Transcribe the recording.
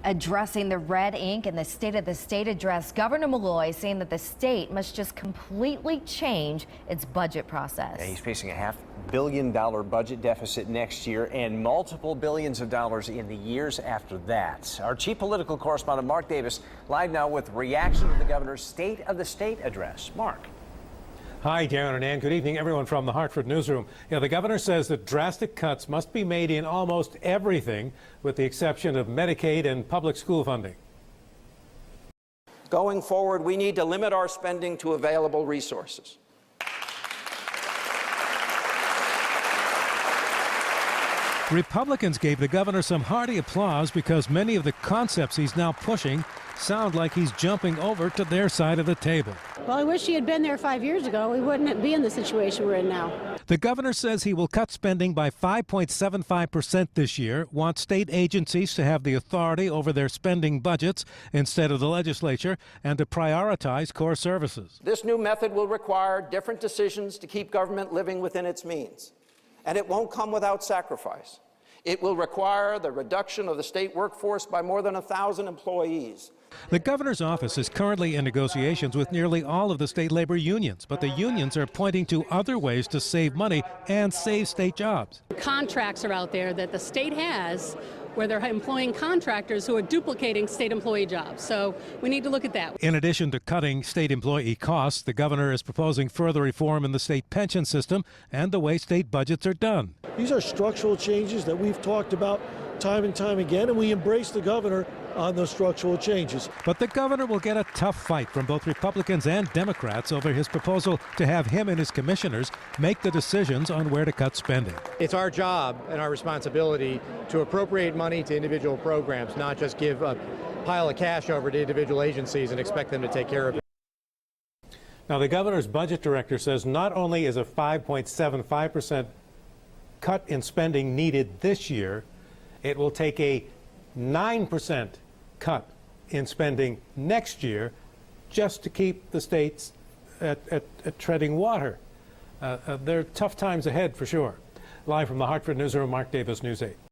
Addressing the red ink in the State of the State address, Governor Malloy saying that the state must just completely change its budget process. Yeah, he's facing a $500 million budget deficit next year and multiple billions of dollars in the years after that. Our chief political correspondent Mark Davis live now with reaction to the governor's State of the State address. Mark. Hi, Darren and Ann. Good evening, everyone from the Hartford newsroom. Yeah, the governor says that drastic cuts must be made in almost everything, with the exception of Medicaid and public school funding. Going forward, we need to limit our spending to available resources. Republicans gave the governor some hearty applause because many of the concepts he's now pushing sound like he's jumping over to their side of the table. Well, I wish he had been there 5 years ago. We wouldn't be in the situation we're in now. The governor says he will cut spending by 5.75% this year, wants state agencies to have the authority over their spending budgets instead of the legislature, and to prioritize core services. This new method will require different decisions to keep government living within its means. And it won't come without sacrifice. It will require the reduction of the state workforce by more than 1,000 employees. The governor's office is currently in negotiations with nearly all of the state labor unions, but the unions are pointing to other ways to save money and save state jobs. Contracts are out there that the state has where they're employing contractors who are duplicating state employee jobs. So we need to look at that. In addition to cutting state employee costs, the governor is proposing further reform in the state pension system and the way state budgets are done. These are structural changes that we've talked about time and time again, and we embrace the governor on those structural changes. But the governor will get a tough fight from both Republicans and Democrats over his proposal to have him and his commissioners make the decisions on where to cut spending. It's our job and our responsibility to appropriate money to individual programs, not just give a pile of cash over to individual agencies and expect them to take care of it. Now, the governor's budget director says not only is a 5.75% cut in spending needed this year, it will take a 9% cut in spending next year just to keep the states at treading water. There are tough times ahead for sure. Live from the Hartford newsroom, Mark Davis, News 8.